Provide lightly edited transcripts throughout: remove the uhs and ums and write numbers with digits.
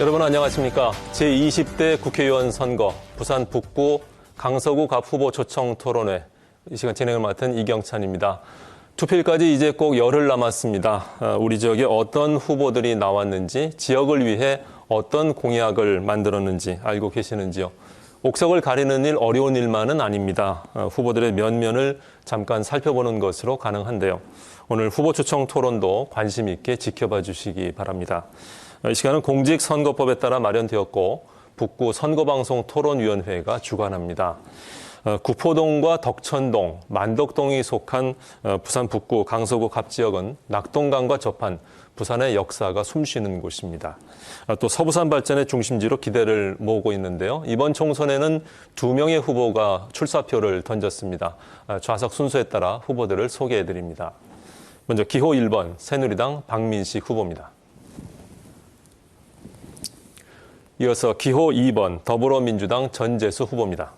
여러분 안녕하십니까. 제20대 국회의원 선거 부산 북구 강서구 갑 후보 초청 토론회 이 시간 진행을 맡은 이경찬입니다. 투표일까지 이제 꼭 열흘 남았습니다. 우리 지역에 어떤 후보들이 나왔는지, 지역을 위해 어떤 공약을 만들었는지 알고 계시는지요? 옥석을 가리는 일 어려운 일만은 아닙니다. 후보들의 면면을 잠깐 살펴보는 것으로 가능한데요. 오늘 후보 초청 토론도 관심 있게 지켜봐 주시기 바랍니다. 이 시간은 공직선거법에 따라 마련되었고 북구 선거방송 토론위원회가 주관합니다. 구포동과 덕천동, 만덕동이 속한 부산 북구 강서구 갑 지역은 낙동강과 접한 부산의 역사가 숨쉬는 곳입니다. 또 서부산 발전의 중심지로 기대를 모으고 있는데요. 이번 총선에는 2명의 후보가 출사표를 던졌습니다. 좌석 순서에 따라 후보들을 소개해드립니다. 먼저 기호 1번 새누리당 박민식 후보입니다. 이어서 기호 2번 더불어민주당 전재수 후보입니다.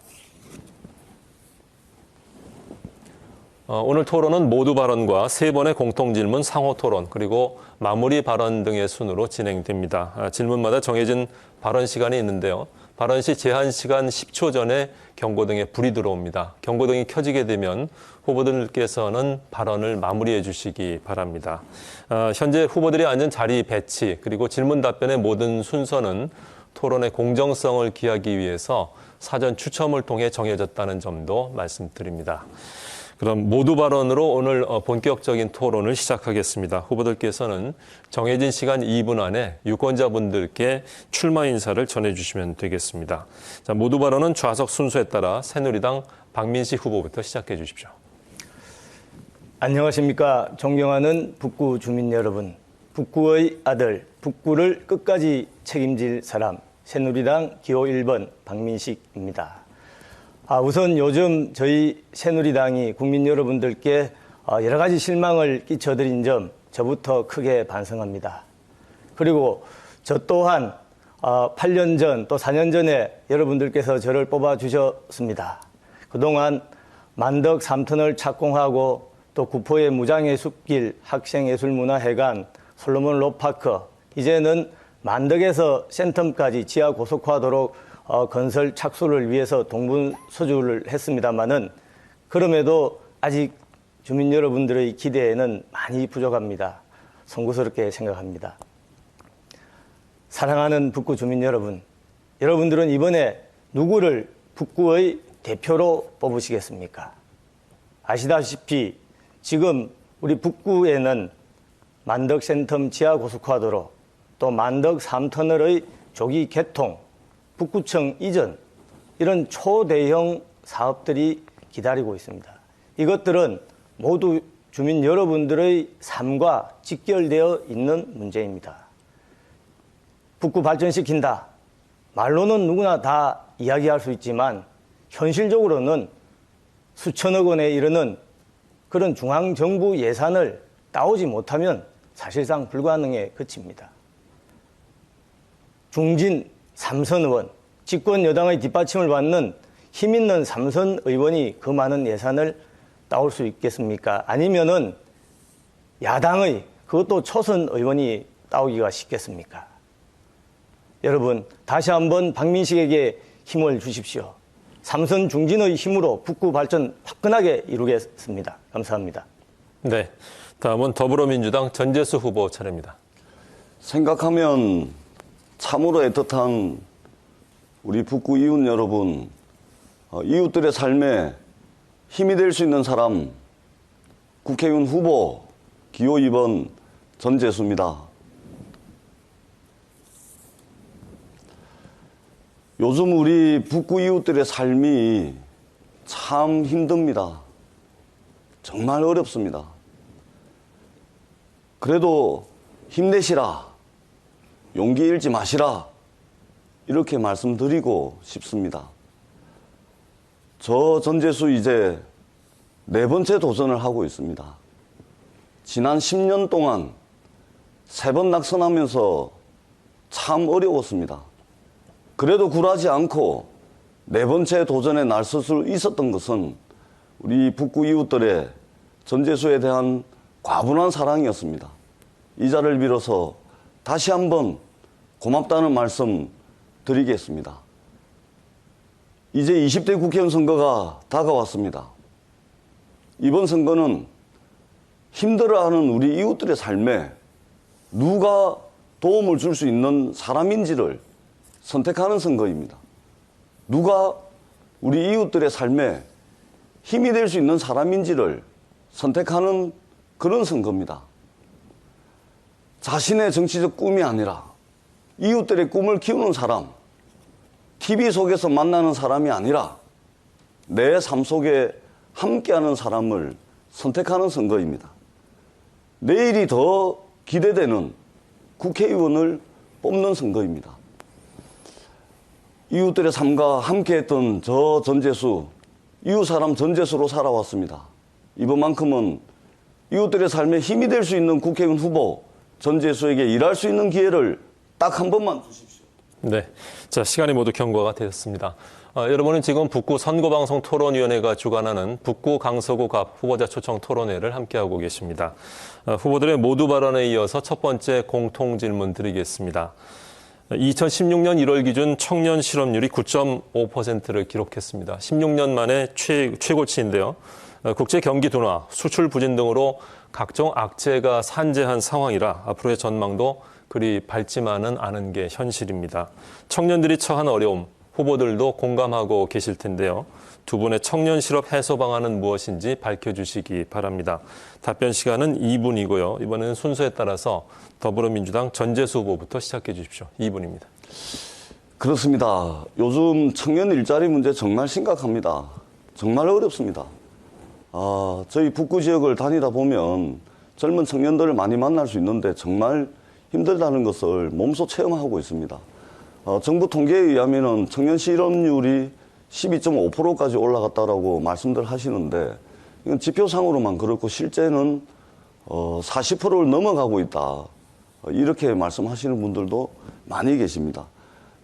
오늘 토론은 모두 발언과 3번의 공통질문 상호 토론 그리고 마무리 발언 등의 순으로 진행됩니다. 질문마다 정해진 발언 시간이 있는데요. 발언 시 제한 시간 10초 전에 경고등에 불이 들어옵니다. 경고등이 켜지게 되면 후보들께서는 발언을 마무리해 주시기 바랍니다. 현재 후보들이 앉은 자리 배치 그리고 질문 답변의 모든 순서는 토론의 공정성을 기하기 위해서 사전 추첨을 통해 정해졌다는 점도 말씀드립니다. 그럼 모두 발언으로 오늘 본격적인 토론을 시작하겠습니다. 후보들께서는 정해진 시간 2분 안에 유권자분들께 출마 인사를 전해주시면 되겠습니다. 자, 모두 발언은 좌석 순서에 따라 새누리당 박민식 후보부터 시작해 주십시오. 안녕하십니까. 존경하는 북구 주민 여러분. 북구의 아들, 북구를 끝까지 책임질 사람, 새누리당 기호 1번 박민식입니다. 우선 요즘 저희 새누리당이 국민 여러분들께 여러 가지 실망을 끼쳐드린 점 저부터 크게 반성합니다. 그리고 저 또한 8년 전 또 4년 전에 여러분들께서 저를 뽑아주셨습니다. 그동안 만덕 3터널 착공하고 또 구포의 무장의 숲길, 학생예술문화회관, 솔로몬 로파크, 이제는 만덕에서 센텀까지 지하 고속화도로 건설 착수를 위해서 동분서주를 했습니다마는 그럼에도 아직 주민 여러분들의 기대에는 많이 부족합니다. 송구스럽게 생각합니다. 사랑하는 북구 주민 여러분, 여러분들은 이번에 누구를 북구의 대표로 뽑으시겠습니까? 아시다시피 지금 우리 북구에는 만덕 센텀 지하 고속화도로 또 만덕 3터널의 조기 개통, 북구청 이전 이런 초대형 사업들이 기다리고 있습니다. 이것들은 모두 주민 여러분들의 삶과 직결되어 있는 문제입니다. 북구 발전시킨다. 말로는 누구나 다 이야기할 수 있지만 현실적으로는 수천억 원에 이르는 그런 중앙정부 예산을 따오지 못하면 사실상 불가능에 그칩니다. 중진 3선 의원, 집권 여당의 뒷받침을 받는 힘있는 3선 의원이 그 많은 예산을 따올 수 있겠습니까? 아니면은 야당의 그것도 초선 의원이 따오기가 쉽겠습니까? 여러분, 다시 한번 박민식에게 힘을 주십시오. 3선 중진의 힘으로 북구 발전 화끈하게 이루겠습니다. 감사합니다. 네, 다음은 더불어민주당 전재수 후보 차례입니다. 생각하면 참으로 애틋한 우리 북구 이웃 여러분, 이웃들의 삶에 힘이 될 수 있는 사람, 국회의원 후보 기호 2번 전재수입니다. 요즘 우리 북구 이웃들의 삶이 참 힘듭니다. 정말 어렵습니다. 그래도 힘내시라. 용기 잃지 마시라. 이렇게 말씀드리고 싶습니다. 저 전재수 이제 4번째 도전을 하고 있습니다. 지난 10년 동안 3번 낙선하면서 참 어려웠습니다. 그래도 굴하지 않고 4번째 도전에 나설 수 있었던 것은 우리 북구 이웃들의 전재수에 대한 과분한 사랑이었습니다. 이 자리를 빌어서 다시 한번 고맙다는 말씀 드리겠습니다. 이제 20대 국회의원 선거가 다가왔습니다. 이번 선거는 힘들어하는 우리 이웃들의 삶에 누가 도움을 줄 수 있는 사람인지를 선택하는 선거입니다. 누가 우리 이웃들의 삶에 힘이 될 수 있는 사람인지를 선택하는 그런 선거입니다. 자신의 정치적 꿈이 아니라 이웃들의 꿈을 키우는 사람, TV 속에서 만나는 사람이 아니라 내 삶 속에 함께하는 사람을 선택하는 선거입니다. 내일이 더 기대되는 국회의원을 뽑는 선거입니다. 이웃들의 삶과 함께했던 저 전재수, 이웃사람 전재수로 살아왔습니다. 이번만큼은 이웃들의 삶에 힘이 될 수 있는 국회의원 후보 전재수에게 일할 수 있는 기회를 딱 한 번만 주십시오. 네, 자 시간이 모두 경과가 되었습니다. 여러분은 지금 북구 선거방송 토론위원회가 주관하는 북구 강서구 갑 후보자 초청 토론회를 함께하고 계십니다. 후보들의 모두 발언에 이어서 첫 번째 공통 질문 드리겠습니다. 2016년 1월 기준 청년 실업률이 9.5%를 기록했습니다. 16년 만에 최고치인데요. 국제 경기 둔화, 수출 부진 등으로 각종 악재가 산재한 상황이라 앞으로의 전망도 그리 밝지만은 않은 게 현실입니다. 청년들이 처한 어려움, 후보들도 공감하고 계실 텐데요. 두 분의 청년 실업 해소 방안은 무엇인지 밝혀주시기 바랍니다. 답변 시간은 2분이고요. 이번에는 순서에 따라서 더불어민주당 전재수 후보부터 시작해 주십시오. 2분입니다. 그렇습니다. 요즘 청년 일자리 문제 정말 심각합니다. 정말 어렵습니다. 저희 북구 지역을 다니다 보면 젊은 청년들을 많이 만날 수 있는데 정말 힘들다는 것을 몸소 체험하고 있습니다. 정부 통계에 의하면 청년 실업률이 12.5%까지 올라갔다라고 말씀들 하시는데 이건 지표상으로만 그렇고 실제는 40%를 넘어가고 있다. 이렇게 말씀하시는 분들도 많이 계십니다.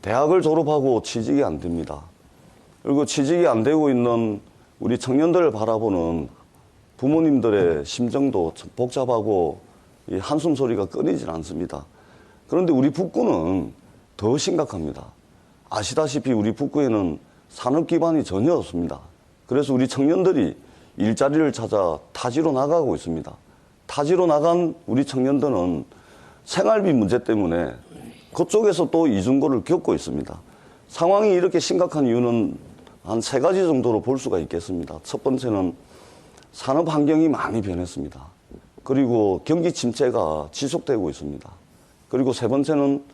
대학을 졸업하고 취직이 안 됩니다. 그리고 취직이 안 되고 있는 우리 청년들을 바라보는 부모님들의 심정도 복잡하고 이 한숨 소리가 끊이질 않습니다. 그런데 우리 북구는 더 심각합니다. 아시다시피 우리 북구에는 산업 기반이 전혀 없습니다. 그래서 우리 청년들이 일자리를 찾아 타지로 나가고 있습니다. 타지로 나간 우리 청년들은 생활비 문제 때문에 그쪽에서 또 이중고를 겪고 있습니다. 상황이 이렇게 심각한 이유는 한 3가지 정도로 볼 수가 있겠습니다. 첫 번째는 산업 환경이 많이 변했습니다. 그리고 경기 침체가 지속되고 있습니다. 그리고 세 번째는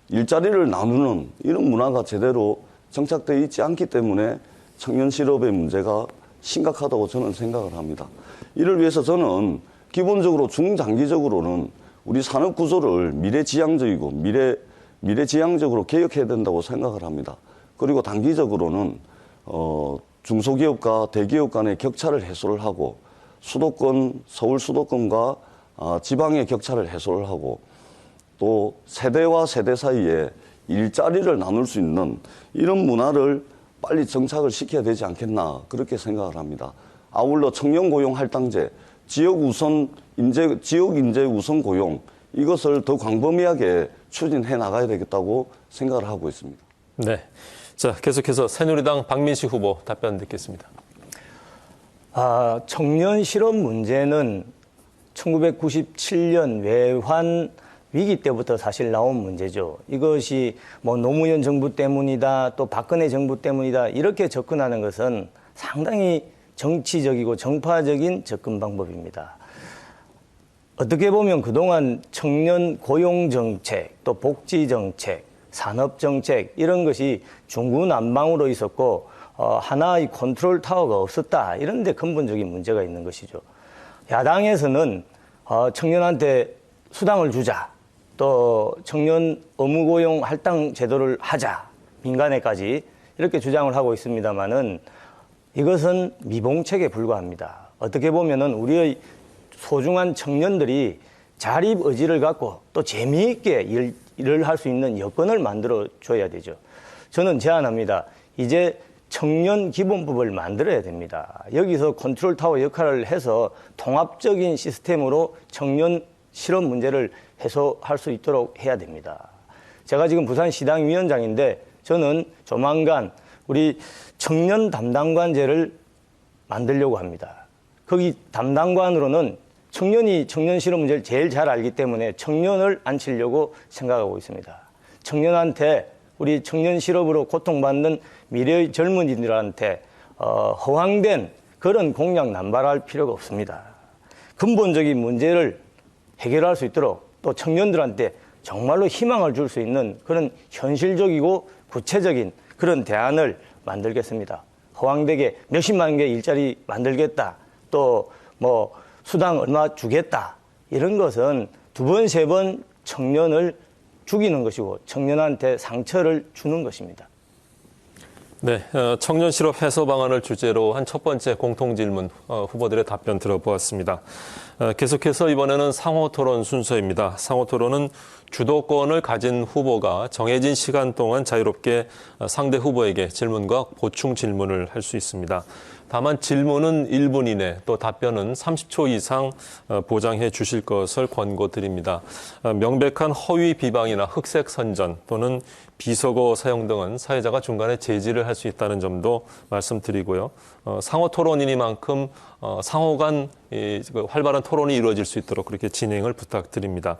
일자리를 나누는 이런 문화가 제대로 정착되어 있지 않기 때문에 청년 실업의 문제가 심각하다고 저는 생각을 합니다. 이를 위해서 저는 기본적으로 중장기적으로는 우리 산업 구조를 미래지향적이고 미래지향적으로 개혁해야 된다고 생각을 합니다. 그리고 단기적으로는 중소기업과 대기업 간의 격차를 해소를 하고 수도권, 서울 수도권과 지방의 격차를 해소를 하고 또 세대와 세대 사이에 일자리를 나눌 수 있는 이런 문화를 빨리 정착을 시켜야 되지 않겠나 그렇게 생각을 합니다. 아울러 청년 고용 할당제, 지역 인재 우선 고용 이것을 더 광범위하게 추진해 나가야 되겠다고 생각을 하고 있습니다. 네, 자 계속해서 새누리당 박민식 후보 답변 듣겠습니다. 청년 실업 문제는 1997년 외환 위기 때부터 사실 나온 문제죠. 이것이 뭐 노무현 정부 때문이다, 또 박근혜 정부 때문이다 이렇게 접근하는 것은 상당히 정치적이고 정파적인 접근 방법입니다. 어떻게 보면 그동안 청년 고용 정책, 또 복지 정책, 산업 정책 이런 것이 중구난방으로 있었고 하나의 컨트롤 타워가 없었다. 이런 데 근본적인 문제가 있는 것이죠. 야당에서는 청년한테 수당을 주자. 또 청년 의무고용 할당 제도를 하자. 민간에까지 이렇게 주장을 하고 있습니다만은 이것은 미봉책에 불과합니다. 어떻게 보면은 우리의 소중한 청년들이 자립 의지를 갖고 또 재미있게 일을 할 수 있는 여건을 만들어 줘야 되죠. 저는 제안합니다. 이제 청년 기본법을 만들어야 됩니다. 여기서 컨트롤 타워 역할을 해서 통합적인 시스템으로 청년 실업 문제를 해소할 수 있도록 해야 됩니다. 제가 지금 부산시당위원장인데 저는 조만간 우리 청년 담당관제를 만들려고 합니다. 거기 담당관으로는 청년이 청년 실업 문제를 제일 잘 알기 때문에 청년을 앉히려고 생각하고 있습니다. 청년한테 우리 청년 실업으로 고통받는 미래의 젊은이들한테 허황된 그런 공약 남발할 필요가 없습니다. 근본적인 문제를 해결할 수 있도록 또 청년들한테 정말로 희망을 줄 수 있는 그런 현실적이고 구체적인 그런 대안을 만들겠습니다. 허황되게 몇십만 개 일자리 만들겠다. 또 뭐 수당 얼마 주겠다. 이런 것은 두 번, 세 번 청년을 죽이는 것이고 청년한테 상처를 주는 것입니다. 네, 청년 실업 해소 방안을 주제로 한 첫 번째 공통 질문 후보들의 답변 들어보았습니다. 계속해서 이번에는 상호 토론 순서입니다. 상호 토론은 주도권을 가진 후보가 정해진 시간 동안 자유롭게 상대 후보에게 질문과 보충 질문을 할 수 있습니다. 다만 질문은 1분 이내, 또 답변은 30초 이상 보장해 주실 것을 권고드립니다. 명백한 허위 비방이나 흑색 선전 또는 비속어 사용 등은 사회자가 중간에 제지를 할 수 있다는 점도 말씀드리고요. 상호 토론이니만큼 상호 간 활발한 토론이 이루어질 수 있도록 그렇게 진행을 부탁드립니다.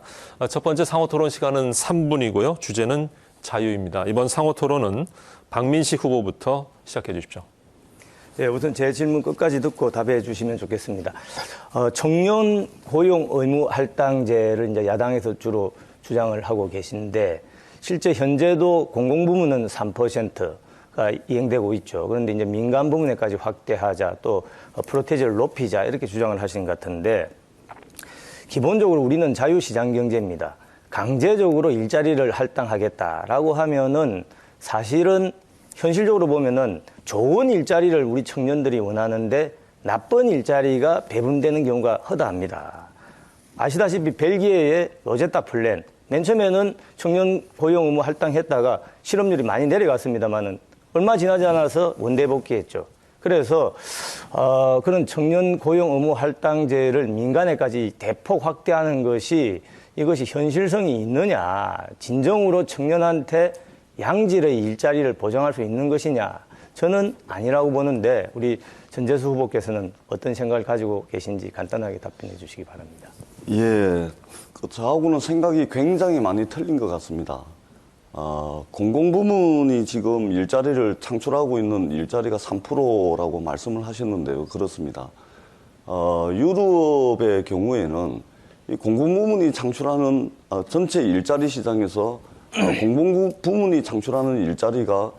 첫 번째 상호 토론 시간은 3분이고요. 주제는 자유입니다. 이번 상호 토론은 박민식 후보부터 시작해 주십시오. 네, 우선 제 질문 끝까지 듣고 답해 주시면 좋겠습니다. 청년 고용 의무 할당제를 이제 야당에서 주로 주장을 하고 계신데 실제 현재도 공공부문은 3%가 이행되고 있죠. 그런데 이제 민간 부문에까지 확대하자 또 프로테이지를 높이자 이렇게 주장을 하시는 것 같은데 기본적으로 우리는 자유시장 경제입니다. 강제적으로 일자리를 할당하겠다라고 하면은 사실은 현실적으로 보면은 좋은 일자리를 우리 청년들이 원하는데 나쁜 일자리가 배분되는 경우가 허다합니다. 아시다시피 벨기에의 로제타 플랜, 맨 처음에는 청년 고용 의무 할당했다가 실업률이 많이 내려갔습니다만은 얼마 지나지 않아서 원대 복귀했죠. 그래서 그런 청년 고용 의무 할당제를 민간에까지 대폭 확대하는 것이 이것이 현실성이 있느냐, 진정으로 청년한테 양질의 일자리를 보장할 수 있는 것이냐, 저는 아니라고 보는데 우리 전재수 후보께서는 어떤 생각을 가지고 계신지 간단하게 답변해 주시기 바랍니다. 예, 저하고는 생각이 굉장히 많이 틀린 것 같습니다. 공공부문이 지금 일자리를 창출하고 있는 일자리가 3%라고 말씀을 하셨는데요. 그렇습니다. 유럽의 경우에는 이 공공부문이 창출하는 전체 일자리 시장에서 공공부문이 창출하는 일자리가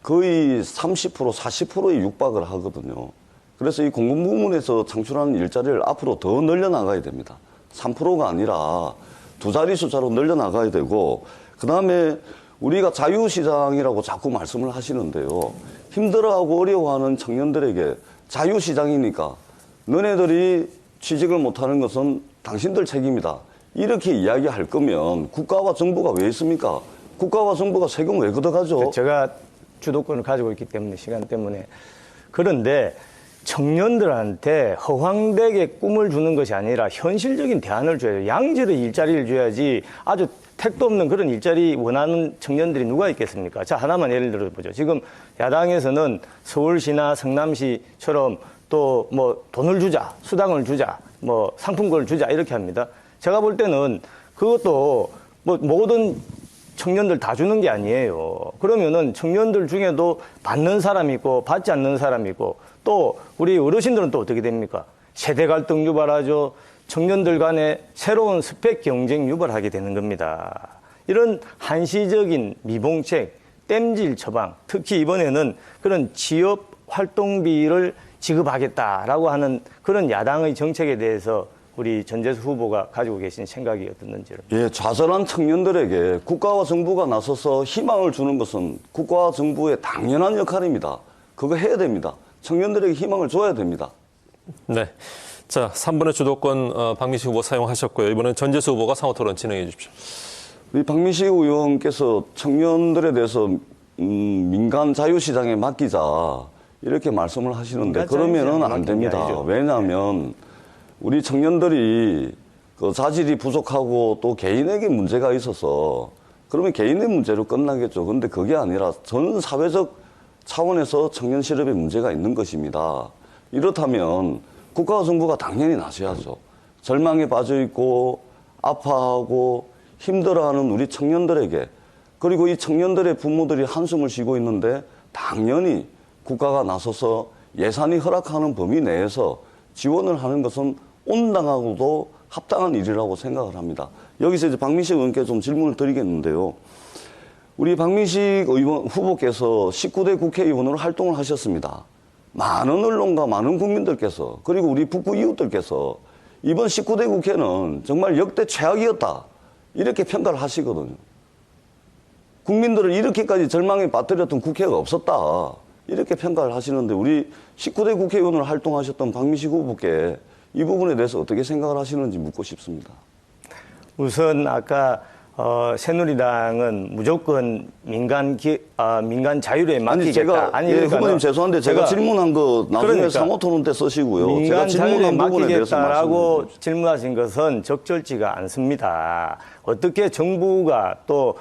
거의 30%, 40%에 육박을 하거든요. 그래서 이 공공부문에서 창출하는 일자리를 앞으로 더 늘려나가야 됩니다. 3%가 아니라 두 자리 숫자로 늘려나가야 되고, 그 다음에 우리가 자유시장이라고 자꾸 말씀을 하시는데요. 힘들어하고 어려워하는 청년들에게 자유시장이니까 너네들이 취직을 못하는 것은 당신들 책임이다. 이렇게 이야기할 거면 국가와 정부가 왜 있습니까? 국가와 정부가 세금 왜 걷어가죠? 제가 주도권을 가지고 있기 때문에, 시간 때문에. 그런데 청년들한테 허황되게 꿈을 주는 것이 아니라 현실적인 대안을 줘야죠. 양질의 일자리를 줘야지. 아주 택도 없는 그런 일자리 원하는 청년들이 누가 있겠습니까? 자, 하나만 예를 들어보죠. 지금 야당에서는 서울시나 성남시처럼 또 뭐 돈을 주자, 수당을 주자, 뭐 상품권을 주자 이렇게 합니다. 제가 볼 때는 그것도 뭐 모든 청년들 다 주는 게 아니에요. 그러면은 청년들 중에도 받는 사람이 있고 받지 않는 사람이 있고 또 우리 어르신들은 또 어떻게 됩니까? 세대 갈등 유발하죠. 청년들 간에 새로운 스펙 경쟁 유발하게 되는 겁니다. 이런 한시적인 미봉책, 땜질 처방, 특히 이번에는 그런 취업 활동비를 지급하겠다라고 하는 그런 야당의 정책에 대해서 우리 전재수 후보가 가지고 계신 생각이 어떻는지를. 예, 좌절한 청년들에게 국가와 정부가 나서서 희망을 주는 것은 국가와 정부의 당연한 역할입니다. 그거 해야 됩니다. 청년들에게 희망을 줘야 됩니다. 네. 자, 3분의 주도권 박민식 후보 사용하셨고요. 이번엔 전재수 후보가 상호 토론 진행해 주십시오. 우리 박민식 의원께서 청년들에 대해서 민간 자유시장에 맡기자 이렇게 말씀을 하시는데 그러면은 안 됩니다. 왜냐하면 우리 청년들이 그 자질이 부족하고 또 개인에게 문제가 있어서 그러면 개인의 문제로 끝나겠죠. 그런데 그게 아니라 전 사회적 차원에서 청년 실업에 문제가 있는 것입니다. 이렇다면 국가와 정부가 당연히 나서야죠. 절망에 빠져 있고 아파하고 힘들어하는 우리 청년들에게, 그리고 이 청년들의 부모들이 한숨을 쉬고 있는데 당연히 국가가 나서서 예산이 허락하는 범위 내에서 지원을 하는 것은 온당하고도 합당한 일이라고 생각을 합니다. 여기서 이제 박민식 의원께 좀 질문을 드리겠는데요. 우리 박민식 의원 후보께서 19대 국회의원으로 활동을 하셨습니다. 많은 언론과 많은 국민들께서, 그리고 우리 북구 이웃들께서 이번 19대 국회는 정말 역대 최악이었다, 이렇게 평가를 하시거든요. 국민들을 이렇게까지 절망에 빠뜨렸던 국회가 없었다, 이렇게 평가를 하시는데, 우리 19대 국회의원으로 활동하셨던 박민식 후보께 이 부분에 대해서 어떻게 생각을 하시는지 묻고 싶습니다. 우선 아까 새누리당은 무조건 민간 자율에 맡기겠다. 후보님 죄송한데 제가 질문한 거 나중에 그러니까 상호 토론 때 쓰시고요. 민간 제가 자율에 질문한 부분에 대해서 맡기겠다라고 말씀해 주십시오. 질문하신 것은 적절치가 않습니다. 어떻게 정부가 또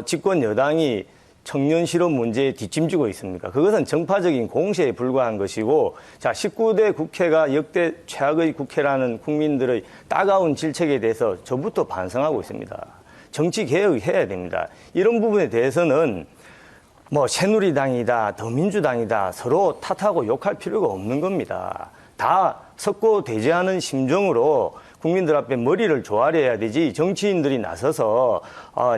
집권 여당이 청년 실업 문제에 뒷짐지고 있습니까? 그것은 정파적인 공세에 불과한 것이고, 자, 19대 국회가 역대 최악의 국회라는 국민들의 따가운 질책에 대해서 저부터 반성하고 있습니다. 정치 개혁해야 됩니다. 이런 부분에 대해서는 뭐 새누리당이다, 더민주당이다 서로 탓하고 욕할 필요가 없는 겁니다. 다 섞고 대지하는 심정으로 국민들 앞에 머리를 조아려야 되지, 정치인들이 나서서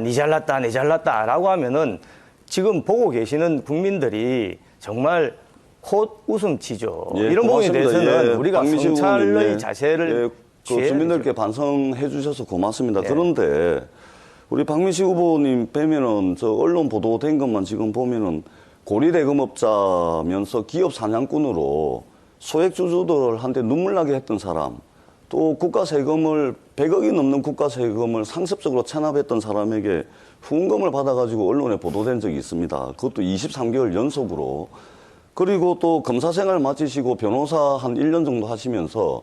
니 잘났다 내 잘났다라고 하면은 지금 보고 계시는 국민들이 정말 콧 웃음치죠. 이런 부분에 대해서는 우리가 성찰의 자세를 그 주민들께 반성해 주셔서 고맙습니다. 그런데 우리 박민식 후보님 빼면은 저 언론 보도된 것만 지금 보면은 고리대금업자면서 기업 사냥꾼으로 소액 주주들한테 눈물 나게 했던 사람, 또 국가 세금을 100억이 넘는 국가 세금을 상습적으로 체납했던 사람에게 후원금을 받아가지고 언론에 보도된 적이 있습니다. 그것도 23개월 연속으로. 그리고 또 검사 생활 마치시고 변호사 한 1년 정도 하시면서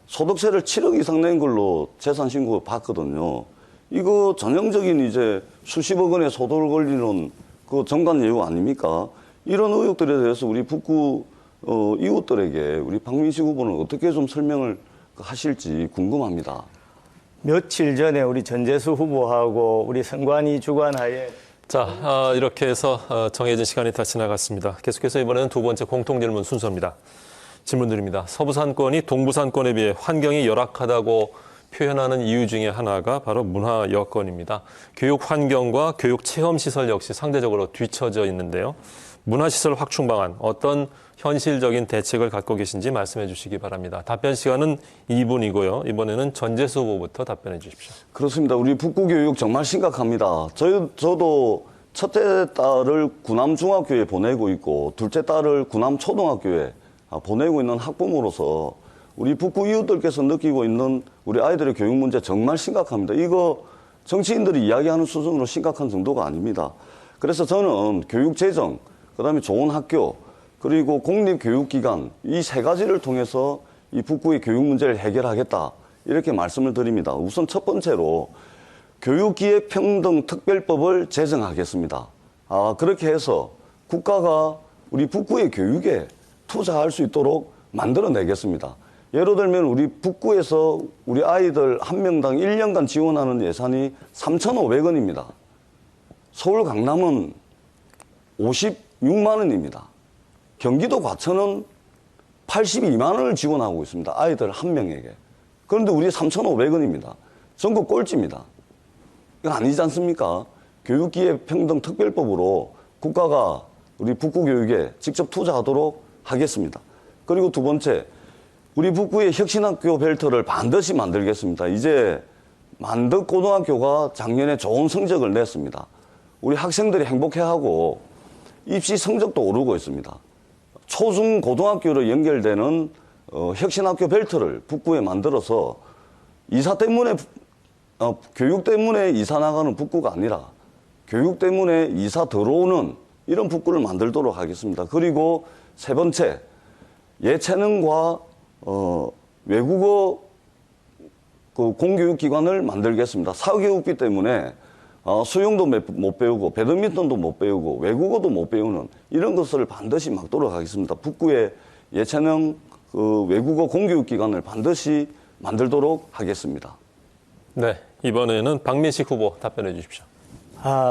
소득세를 7억 이상 낸 걸로 재산 신고 받거든요. 이거 전형적인 이제 수십억 원의 소득을 걸리는 그 정관 예우 아닙니까? 이런 의혹들에 대해서 우리 북구 이웃들에게 우리 박민식 후보는 어떻게 좀 설명을 하실지 궁금합니다. 며칠 전에 우리 전재수 후보하고 우리 선관위 주관하에 자, 이렇게 해서 정해진 시간이 다 지나갔습니다. 계속해서 이번에는 두 번째 공통질문 순서입니다. 질문 드립니다. 서부산권이 동부산권에 비해 환경이 열악하다고 표현하는 이유 중에 하나가 바로 문화 여건입니다. 교육 환경과 교육 체험 시설 역시 상대적으로 뒤처져 있는데요. 문화시설 확충 방안, 어떤 현실적인 대책을 갖고 계신지 말씀해 주시기 바랍니다. 답변 시간은 2분이고요. 이번에는 전재수 후보부터 답변해 주십시오. 그렇습니다. 우리 북구 교육 정말 심각합니다. 저도 첫째 딸을 구남중학교에 보내고 있고 둘째 딸을 구남초등학교에 보내고 있는 학부모로서 우리 북구 이웃들께서 느끼고 있는 우리 아이들의 교육 문제 정말 심각합니다. 이거 정치인들이 이야기하는 수준으로 심각한 정도가 아닙니다. 그래서 저는 교육 재정, 그다음에 좋은 학교, 그리고 공립교육기관 이 세 가지를 통해서 이 북구의 교육 문제를 해결하겠다, 이렇게 말씀을 드립니다. 우선 첫 번째로 교육기회평등특별법을 제정하겠습니다. 그렇게 해서 국가가 우리 북구의 교육에 투자할 수 있도록 만들어내겠습니다. 예를 들면 우리 북구에서 우리 아이들 한 명당 1년간 지원하는 예산이 3,500원입니다. 서울 강남은 56만 원입니다. 경기도 과천은 82만 원을 지원하고 있습니다. 아이들 한 명에게. 그런데 우리 3,500원입니다. 전국 꼴찌입니다. 이거 아니지 않습니까? 교육기회평등특별법으로 국가가 우리 북구 교육에 직접 투자하도록 하겠습니다. 그리고 두 번째, 우리 북구의 혁신학교 벨트를 반드시 만들겠습니다. 이제 만덕고등학교가 작년에 좋은 성적을 냈습니다. 우리 학생들이 행복해하고 입시 성적도 오르고 있습니다. 초중고등학교로 연결되는 혁신학교 벨트를 북구에 만들어서 이사 때문에 교육 때문에 이사 나가는 북구가 아니라 교육 때문에 이사 들어오는 이런 북구를 만들도록 하겠습니다. 그리고 세 번째, 예체능과 외국어 그 공교육기관을 만들겠습니다. 사교육비 때문에 수영도 못 배우고 배드민턴도 못 배우고 외국어도 못 배우는 이런 것을 반드시 막도록 하겠습니다. 북구에 예체능 외국어 공교육기관을 반드시 만들도록 하겠습니다. 네, 이번에는 박민식 후보 답변해 주십시오.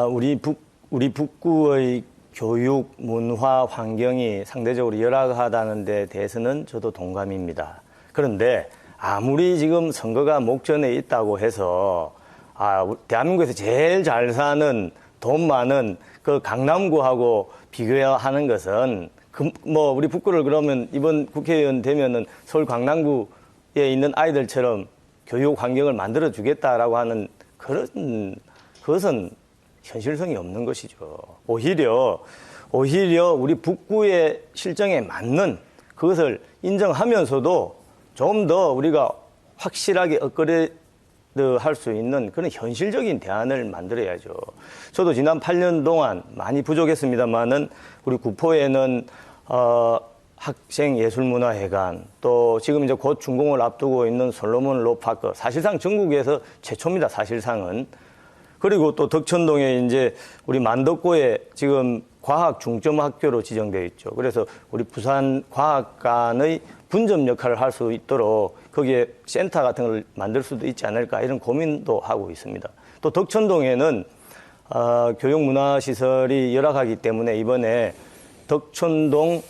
우리 북구의 교육, 문화, 환경이 상대적으로 열악하다는 데 대해서는 저도 동감입니다. 그런데 아무리 지금 선거가 목전에 있다고 해서 대한민국에서 제일 잘 사는 돈 많은 그 강남구하고 비교하는 것은 우리 북구를 그러면 이번 국회의원 되면은 서울 강남구에 있는 아이들처럼 교육 환경을 만들어 주겠다라고 하는 그것은 현실성이 없는 것이죠. 오히려 우리 북구의 실정에 맞는 그것을 인정하면서도 좀 더 우리가 확실하게 업그레이드 할 수 있는 그런 현실적인 대안을 만들어야죠. 저도 지난 8년 동안 많이 부족했습니다만은 우리 구포에는 학생예술문화회관, 또 지금 이제 곧 준공을 앞두고 있는 솔로몬 로파크, 사실상 전국에서 최초입니다. 사실상은. 그리고 또 덕천동에 이제 우리 만덕고에 지금 과학 중점 학교로 지정되어 있죠. 그래서 우리 부산 과학관의 분점 역할을 할 수 있도록 거기에 센터 같은 걸 만들 수도 있지 않을까 이런 고민도 하고 있습니다. 또 덕천동에는 교육문화시설이 열악하기 때문에 이번에 덕천동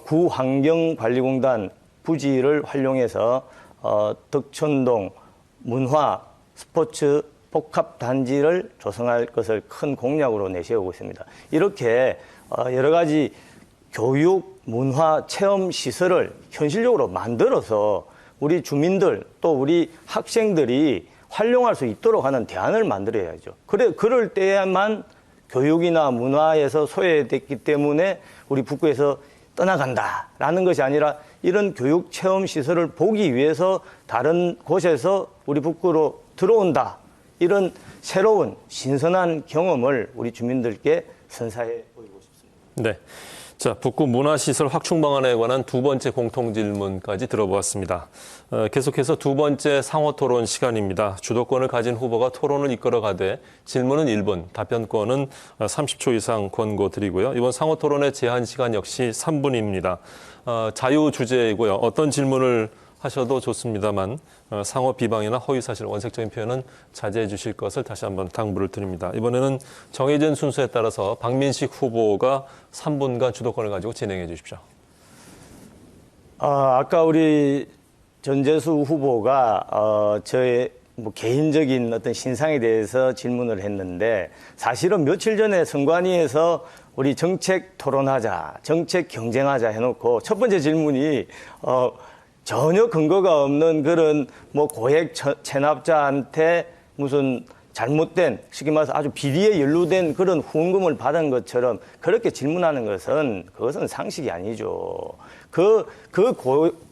구환경관리공단 부지를 활용해서 덕천동 문화 스포츠 복합단지를 조성할 것을 큰 공약으로 내세우고 있습니다. 이렇게 여러 가지 교육, 문화, 체험 시설을 현실적으로 만들어서 우리 주민들 또 우리 학생들이 활용할 수 있도록 하는 대안을 만들어야죠. 그럴 때야만 교육이나 문화에서 소외됐기 때문에 우리 북구에서 떠나간다라는 것이 아니라 이런 교육 체험 시설을 보기 위해서 다른 곳에서 우리 북구로 들어온다. 이런 새로운 신선한 경험을 우리 주민들께 선사해 보이고 싶습니다. 네. 자, 북구 문화시설 확충 방안에 관한 두 번째 공통 질문까지 들어보았습니다. 계속해서 두 번째 상호 토론 시간입니다. 주도권을 가진 후보가 토론을 이끌어가되 질문은 1분, 답변권은 30초 이상 권고드리고요. 이번 상호 토론의 제한 시간 역시 3분입니다. 자유 주제이고요. 어떤 질문을 하셔도 좋습니다만 상호 비방이나 허위사실, 원색적인 표현은 자제해 주실 것을 다시 한번 당부를 드립니다. 이번에는 정해진 순서에 따라서 박민식 후보가 3분간 주도권을 가지고 진행해 주십시오. 아까 우리 전재수 후보가 저의 개인적인 어떤 신상에 대해서 질문을 했는데 사실은 며칠 전에 선관위에서 우리 정책 토론하자, 정책 경쟁하자 해놓고 첫 번째 질문이 전혀 근거가 없는 그런 고액 체납자한테 무슨 잘못된, 쉽게 말해서 아주 비리에 연루된 그런 후원금을 받은 것처럼 그렇게 질문하는 그것은 상식이 아니죠.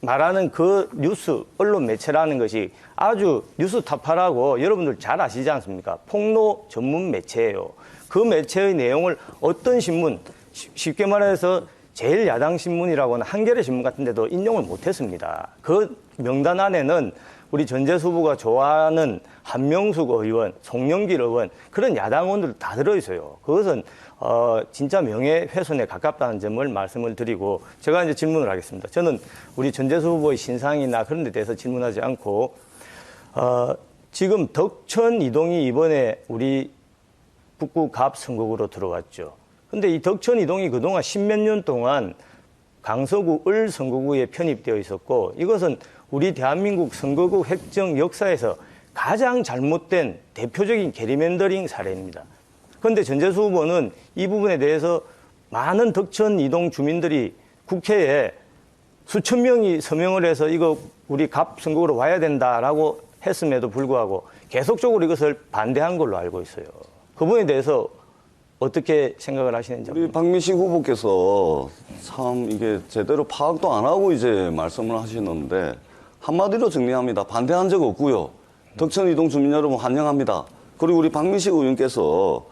말하는 그 뉴스, 언론 매체라는 것이 아주 뉴스 타파라고 여러분들 잘 아시지 않습니까? 폭로 전문 매체예요. 그 매체의 내용을 어떤 신문, 쉽게 말해서 제일 야당 신문이라고는 한겨레 신문 같은 데도 인용을 못했습니다. 그 명단 안에는 우리 전재수 후보가 좋아하는 한명숙 의원, 송영길 의원 그런 야당 의원들 다 들어있어요. 그것은 진짜 명예훼손에 가깝다는 점을 말씀을 드리고 제가 이제 질문을 하겠습니다. 저는 우리 전재수 후보의 신상이나 그런 데 대해서 질문하지 않고 지금 덕천 이동이 이번에 우리 북구 갑 선거구로 들어왔죠. 근데 이 덕천 이동이 그동안 10몇 년 동안 강서구 을 선거구에 편입되어 있었고 이것은 우리 대한민국 선거구 획정 역사에서 가장 잘못된 대표적인 게리맨더링 사례입니다. 그런데 전재수 후보는 이 부분에 대해서 많은 덕천 이동 주민들이 국회에 수천 명이 서명을 해서 이거 우리 갑 선거구로 와야 된다라고 했음에도 불구하고 계속적으로 이것을 반대한 걸로 알고 있어요. 그 부분에 대해서 어떻게 생각을 하시는지. 우리 박민식 후보께서 참 이게 제대로 파악도 안 하고 이제 말씀을 하시는데 한마디로 정리합니다. 반대한 적 없고요. 덕천 이동 주민 여러분 환영합니다. 그리고 우리 박민식 의원께서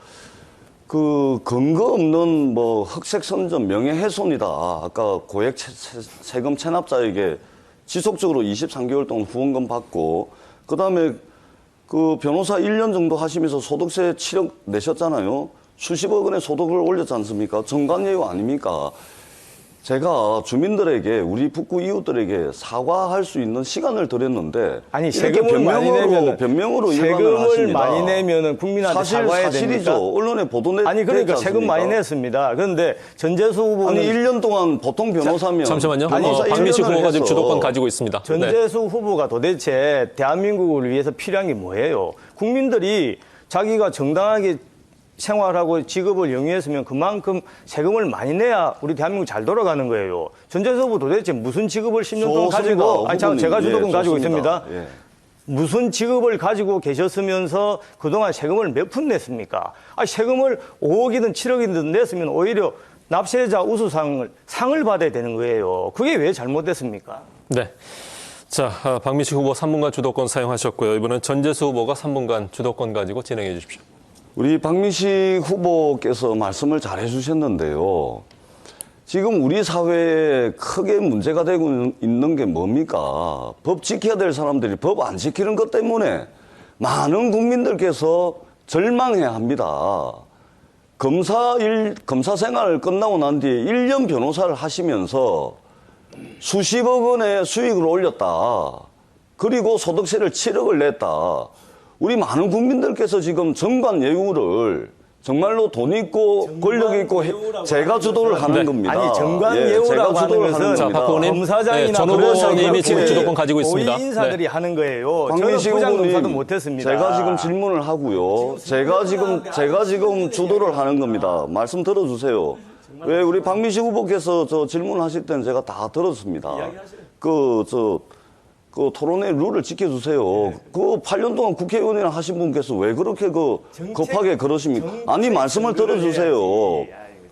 그 근거 없는 흑색 선전 명예훼손이다. 아까 고액 세금 체납자에게 지속적으로 23개월 동안 후원금 받고 그다음에 그 변호사 1년 정도 하시면서 소득세 7억 내셨잖아요. 수십억 원의 소득을 올렸지 않습니까? 정관예우 아닙니까? 제가 주민들에게 우리 북구 이웃들에게 사과할 수 있는 시간을 드렸는데 아니 이렇게 세금을 많이 내면 변명으로 일반을 세금을 하십니다. 많이 내면은 국민한테 사과해야 사실이죠. 됩니까? 언론에 보도돼 아니 그러니까 됐지 세금 많이 않습니까? 냈습니다. 그런데 전재수 후보는 아니 1년 동안 보통 변호사면 잠시만요. 변호사 박민식 1년을 후보가 지금 해서 주도권 가지고 있습니다. 네. 전재수 후보가 도대체 대한민국을 위해서 필요한 게 뭐예요? 국민들이 자기가 정당하게 생활하고 직업을 영위했으면 그만큼 세금을 많이 내야 우리 대한민국 잘 돌아가는 거예요. 전재수 후보 도대체 무슨 직업을 10년 동안 좋습니다. 가지고, 아니, 후보님. 제가 주도권 예, 가지고 좋습니다. 있습니다. 예. 무슨 직업을 가지고 계셨으면서 그동안 세금을 몇 푼 냈습니까? 아니, 세금을 5억이든 7억이든 냈으면 오히려 납세자 상을 받아야 되는 거예요. 그게 왜 잘못됐습니까? 네. 자, 박민식 후보 3분간 주도권 사용하셨고요. 이번엔 전재수 후보가 3분간 주도권 가지고 진행해 주십시오. 우리 박민식 후보께서 말씀을 잘 해주셨는데요. 지금 우리 사회에 크게 문제가 되고 있는 게 뭡니까? 법 지켜야 될 사람들이 법 안 지키는 것 때문에 많은 국민들께서 절망해야 합니다. 검사 생활을 끝나고 난 뒤에 1년 변호사를 하시면서 수십억 원의 수익을 올렸다. 그리고 소득세를 7억을 냈다. 우리 많은 국민들께서 지금 정관 예우를 정말로 돈 있고 권력 있고 제가 주도를 하는 네. 겁니다. 아니 정관 예, 예우라고 제가 하는 주도를 것은 하는 자, 겁니다. 박 의원님. 검사장이나 네, 전 후보님이 지금 고위- 주도권 가지고 있습니다. 고위 인사들이 하는 거예요. 저는 박민식 부장검사도 후보님, 못했습니다. 제가 지금 질문을 하고요. 제가 지금 주도를 하는 겁니다. 말씀 들어주세요. 왜 우리 박민식 후보께서 저 질문하실 때는 제가 다 들었습니다. 그 토론회 룰을 지켜주세요. 그 8년 동안 국회의원이나 하신 분께서 왜 그렇게 급하게 그러십니까? 아니, 말씀을 들어주세요.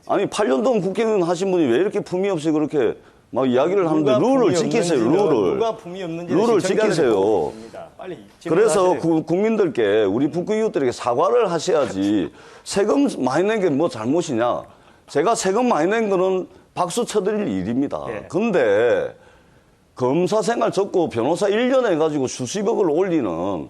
아니, 8년 동안 국회의원 하신 분이 왜 이렇게 품위 없이 그렇게 막 이야기를 하는데 룰을 지키세요, 룰을. 누가 품위 없는지 룰을 지키세요. 빨리 그래서 질문하세요. 국민들께, 우리 북구 이웃들에게 사과를 하셔야지 세금 많이 낸 게 뭐 잘못이냐. 제가 세금 많이 낸 거는 박수 쳐드릴 일입니다. 네. 근데 검사 생활 접고 변호사 1년 해가지고 수십억을 올리는,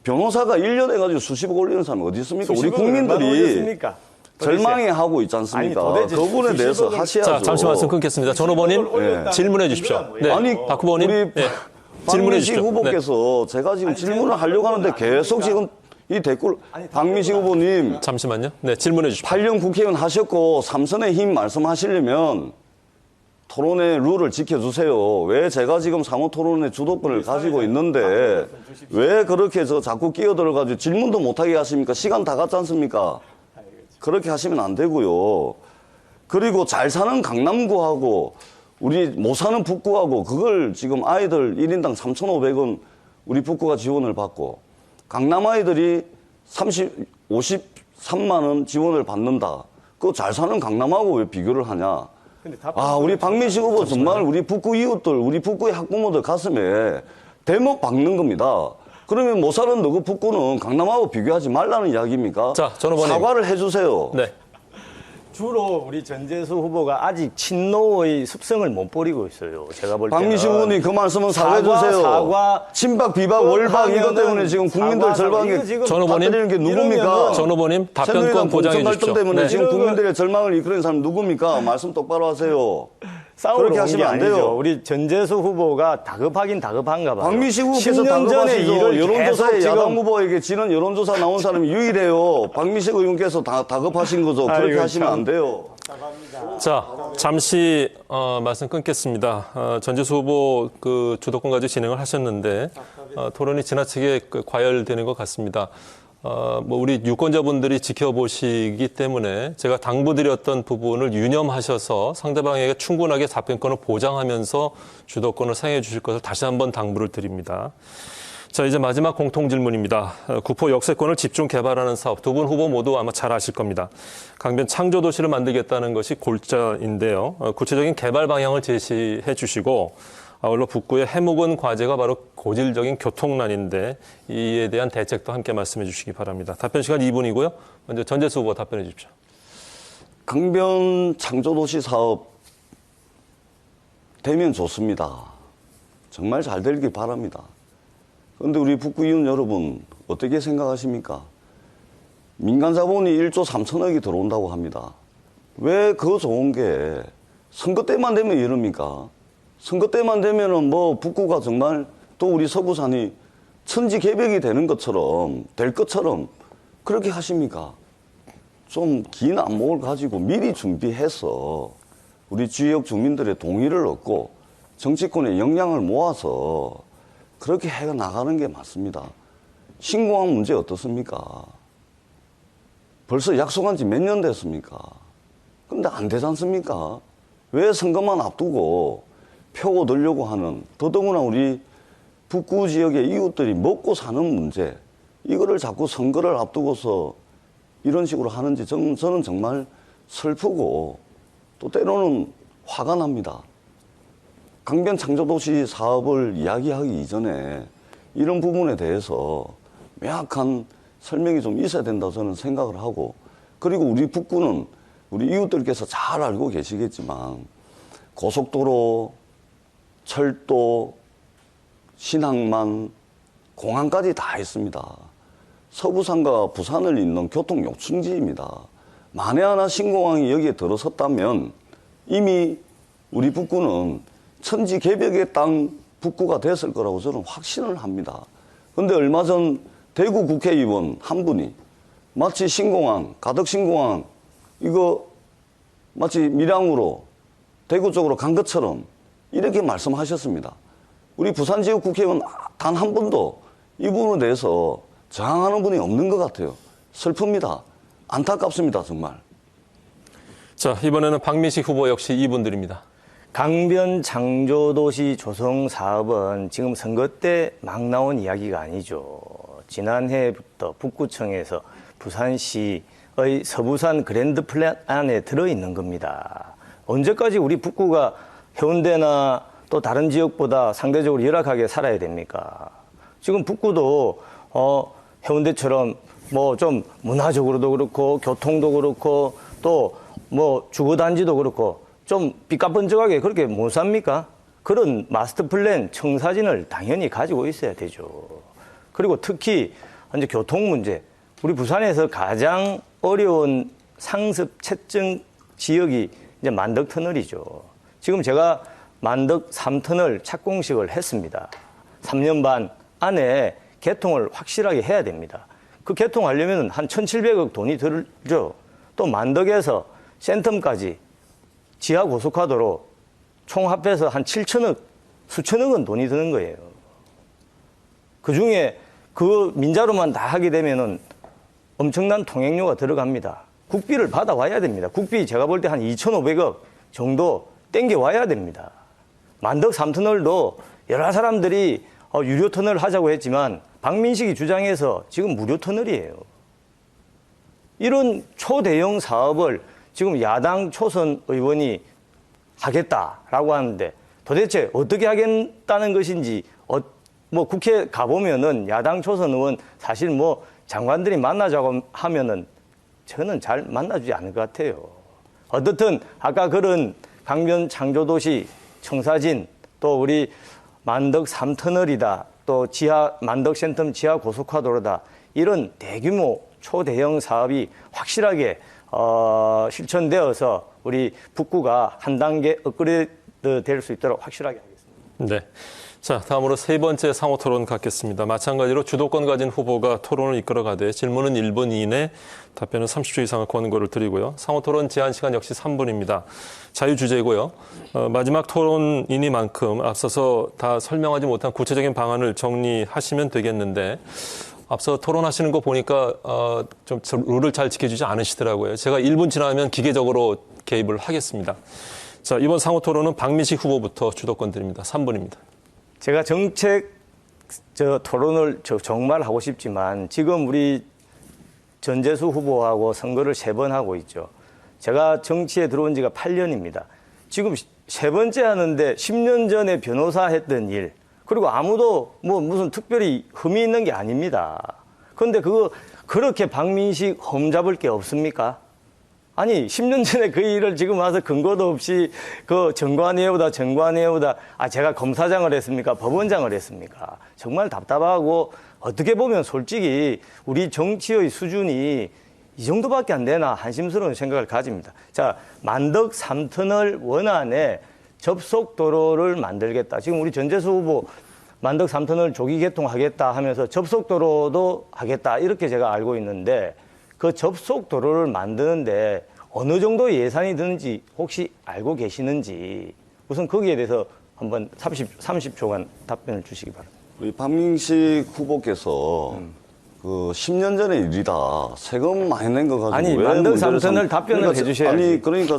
변호사가 1년 해가지고 수십억 올리는 사람이 어디 있습니까? 우리 수십억을 얼마나 국민들이 올렸습니까? 절망해 하고 있지 않습니까? 아니, 도대체 그 부분에 대해서 수십억을- 하셔야죠. 자, 잠시 말씀 끊겠습니다. 전 후보님 올렸다는 질문해 이유가 주십시오. 뭐예요? 네, 아니, 박 후보님 우리 네, 질문해 박민식 주십시오. 네. 후보께서 제가 지금 질문을 하려고 하는데 계속 지금 이 댓글, 박민식 후보님 잠시만요. 네, 질문해 주십시오. 8년 국회의원 하셨고 삼선의 힘 말씀하시려면 토론회 룰을 지켜주세요. 왜 제가 지금 상호토론회 주도권을 가지고 있는데 왜 그렇게 자꾸 끼어들어가지고 질문도 못하게 하십니까? 시간 다 갔지 않습니까? 그렇게 하시면 안 되고요. 그리고 잘 사는 강남구하고 우리 못 사는 북구하고 그걸 지금 아이들 1인당 3,500원 우리 북구가 지원을 받고 강남 아이들이 53만 원 지원을 받는다. 그거 잘 사는 강남하고 왜 비교를 하냐? 우리 박민식 후보 정말 우리 북구 이웃들, 우리 북구의 학부모들 가슴에 대목 박는 겁니다. 그러면 못 사는 너그 북구는 강남하고 비교하지 말라는 이야기입니까? 자, 전 후보님. 사과를 해주세요. 네. 주로 우리 전재수 후보가 아직 친노의 습성을 못 버리고 있어요. 제가 볼 때는. 박민식 의원님 그 말씀은 사과, 사과해주세요. 사과. 친박, 비박, 월박 이것 때문에 지금 국민들 절반에 전 후보님. 빠뜨리는 게 누굽니까? 이러면은 전 후보님 답변권 새누리당 보장해 공천 주십시오. 갈등 때문에 네. 지금 국민들의 절망을 이끌어낸 사람 누굽니까? 말씀 똑바로 하세요. 싸우러 그렇게 온 하시면 게 안 아니죠. 돼요. 우리 전재수 후보가 다급하긴 다급한가 봐요. 박민식 후보께서 10년 전에 다급하시죠. 일을 여론조사에 계속 야당 지금 후보에게 지는 여론조사 나온 사람이 유일해요. 박민식 의원께서 다급하신 거죠. 그렇게 아이고, 하시면 참. 안 돼요. 자, 잠시 말씀 끊겠습니다. 전재수 후보 그 주도권 가지고 진행을 하셨는데 토론이 지나치게 과열되는 것 같습니다. 뭐 우리 유권자분들이 지켜보시기 때문에 제가 당부드렸던 부분을 유념하셔서 상대방에게 충분하게 답변권을 보장하면서 주도권을 사용해 주실 것을 다시 한번 당부를 드립니다. 자, 이제 마지막 공통 질문입니다. 구포 역세권을 집중 개발하는 사업 두 분 후보 모두 아마 잘 아실 겁니다. 강변 창조 도시를 만들겠다는 것이 골자인데요. 구체적인 개발 방향을 제시해 주시고 아울러 북구의 해묵은 과제가 바로 고질적인 교통난인데 이에 대한 대책도 함께 말씀해 주시기 바랍니다. 답변 시간 2분이고요. 먼저 전재수 후보 답변해 주십시오. 강변 창조도시 사업 되면 좋습니다. 정말 잘 되길 바랍니다. 그런데 우리 북구 의원 여러분 어떻게 생각하십니까? 민간 자본이 1조 3천억이 들어온다고 합니다. 왜 그 좋은 게 선거 때만 되면 이럽니까? 선거 때만 되면은 뭐 북구가 정말 또 우리 서부산이 천지개벽이 되는 것처럼 될 것처럼 그렇게 하십니까? 좀 긴 안목을 가지고 미리 준비해서 우리 지역 주민들의 동의를 얻고 정치권의 역량을 모아서 그렇게 해 나가는 게 맞습니다. 신공항 문제 어떻습니까? 벌써 약속한 지 몇 년 됐습니까? 근데 안 되지 않습니까? 왜 선거만 앞두고 표 얻으려고 하는, 더더구나 우리 북구 지역의 이웃들이 먹고 사는 문제, 이거를 자꾸 선거를 앞두고서 이런 식으로 하는지 저는 정말 슬프고 또 때로는 화가 납니다. 강변 창조도시 사업을 이야기하기 이전에 이런 부분에 대해서 명확한 설명이 좀 있어야 된다고 저는 생각을 하고, 그리고 우리 북구는 우리 이웃들께서 잘 알고 계시겠지만 고속도로, 철도, 신항만, 공항까지 다 있습니다. 서부산과 부산을 잇는 교통 요충지입니다. 만에 하나 신공항이 여기에 들어섰다면 이미 우리 북구는 천지개벽의 땅 북구가 됐을 거라고 저는 확신을 합니다. 그런데 얼마 전 대구 국회의원 한 분이 마치 신공항, 가덕신공항 이거 마치 밀양으로 대구 쪽으로 간 것처럼 이렇게 말씀하셨습니다. 우리 부산 지역 국회의원 단 한 분도 이 부분에 대해서 저항하는 분이 없는 것 같아요. 슬픕니다. 안타깝습니다, 정말. 자, 이번에는 박민식 후보 역시 이분들입니다. 강변 창조도시 조성 사업은 지금 선거 때 막 나온 이야기가 아니죠. 지난해부터 북구청에서 부산시의 서부산 그랜드 플랜 안에 들어있는 겁니다. 언제까지 우리 북구가 해운대나 또 다른 지역보다 상대적으로 열악하게 살아야 됩니까? 지금 북구도 해운대처럼 뭐 좀 문화적으로도 그렇고 교통도 그렇고 또 뭐 주거단지도 그렇고 좀 삐까번쩍하게 그렇게 못 삽니까? 그런 마스터 플랜 청사진을 당연히 가지고 있어야 되죠. 그리고 특히 이제 교통 문제, 우리 부산에서 가장 어려운 상습 채증 지역이 이제 만덕 터널이죠. 지금 제가 만덕 3터널 착공식을 했습니다. 3년 반 안에 개통을 확실하게 해야 됩니다. 그 개통하려면 한 1,700억 돈이 들죠. 또 만덕에서 센텀까지 지하 고속화도로 총 합해서 한 7천억, 수천억은 돈이 드는 거예요. 그 중에 그 민자로만 다 하게 되면은 엄청난 통행료가 들어갑니다. 국비를 받아와야 됩니다. 국비 제가 볼 때 한 2,500억 정도 땡겨와야 됩니다. 만덕 3터널도 여러 사람들이 유료 터널 하자고 했지만 박민식이 주장해서 지금 무료 터널이에요. 이런 초대형 사업을 지금 야당 초선 의원이 하겠다라고 하는데 도대체 어떻게 하겠다는 것인지 뭐 국회 가보면은 야당 초선 의원 사실 뭐 장관들이 만나자고 하면은 저는 잘 만나주지 않을 것 같아요. 어떻든 아까 그런 강변 창조도시 청사진 또 우리 만덕 3터널이다 또 만덕 센텀 지하 고속화도로다 이런 대규모 초대형 사업이 확실하게 실천되어서 우리 북구가 한 단계 업그레이드 될 수 있도록 확실하게 하겠습니다. 네. 자, 다음으로 세 번째 상호 토론 갖겠습니다. 마찬가지로 주도권 가진 후보가 토론을 이끌어가되 질문은 1분 이내, 답변은 30초 이상의 권고를 드리고요. 상호 토론 제한 시간 역시 3분입니다. 자유주제고요. 마지막 토론이니만큼 앞서서 다 설명하지 못한 구체적인 방안을 정리하시면 되겠는데 앞서 토론하시는 거 보니까 좀 룰을 잘 지켜주지 않으시더라고요. 제가 1분 지나면 기계적으로 개입을 하겠습니다. 자, 이번 상호 토론은 박민식 후보부터 주도권 드립니다. 3분입니다. 제가 정책 토론을 정말 하고 싶지만 지금 우리 전재수 후보하고 선거를 3번 하고 있죠. 제가 정치에 들어온 지가 8년입니다. 지금 3번째 하는데 10년 전에 변호사 했던 일 그리고 아무도 뭐 무슨 특별히 흠이 있는 게 아닙니다. 그런데 그렇게 박민식 흠잡을 게 없습니까? 아니 10년 전에 그 일을 지금 와서 근거도 없이 그 정관예우다 제가 검사장을 했습니까? 법원장을 했습니까? 정말 답답하고 어떻게 보면 솔직히 우리 정치의 수준이 이 정도밖에 안 되나 한심스러운 생각을 가집니다. 자, 만덕 3터널 원안에 접속도로를 만들겠다. 지금 우리 전재수 후보 만덕 3터널 조기 개통하겠다 하면서 접속도로도 하겠다. 이렇게 제가 알고 있는데 그 접속도로를 만드는데 어느 정도 예산이 드는지 혹시 알고 계시는지 우선 거기에 대해서 한번 30초간 답변을 주시기 바랍니다. 우리 박민식 후보께서 그 10년 전의 일이다. 세금 많이 낸 거 가지고 아니, 왜 만덕 문제를 3터널 답변을 해주셔야지. 그러니까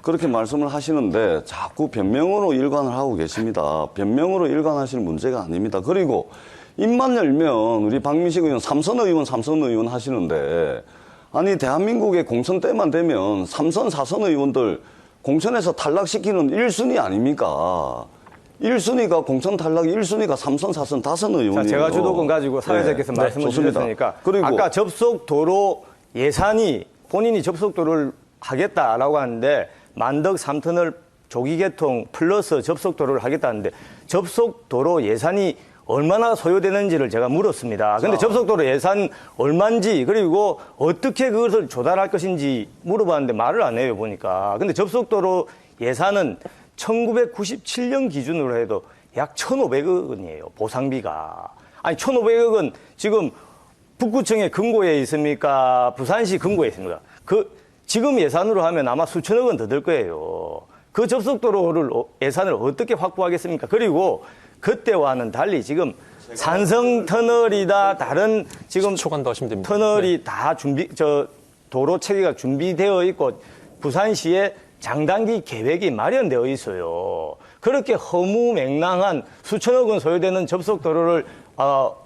그렇게 말씀을 하시는데 자꾸 변명으로 일관을 하고 계십니다. 변명으로 일관하실 문제가 아닙니다. 그리고 입만 열면 우리 박민식 의원 삼선 의원 하시는데 아니 대한민국의 공천 때만 되면 3선, 4선 의원들 공천에서 탈락시키는 1순위 아닙니까? 1순위가 공천 탈락, 1순위가 3선, 4선, 5선 의원이에요. 자, 제가 주도권 가지고 사회자께서 말씀을 좋습니다. 주셨으니까 그리고 아까 접속도로 예산이 본인이 접속도로를 하겠다라고 하는데 만덕 3터널 조기 개통 플러스 접속도로를 하겠다는데 접속도로 예산이 얼마나 소요되는지를 제가 물었습니다. 근데 접속도로 예산 얼마인지 그리고 어떻게 그것을 조달할 것인지 물어봤는데 말을 안 해요, 보니까. 근데 접속도로 예산은 1997년 기준으로 해도 약 1,500억 원이에요, 보상비가. 아니, 1,500억 원 지금 북구청의 금고에 있습니까? 부산시 금고에 있습니까? 지금 예산으로 하면 아마 수천억 원 더 들 거예요. 그 접속도로를 예산을 어떻게 확보하겠습니까? 그리고 그때와는 달리 지금 산성 터널이다 다른 지금 초간 더 하시면 됩니다. 터널이 다 도로 체계가 준비되어 있고 부산시에 장단기 계획이 마련되어 있어요. 그렇게 허무맹랑한 수천억 원 소요되는 접속도로를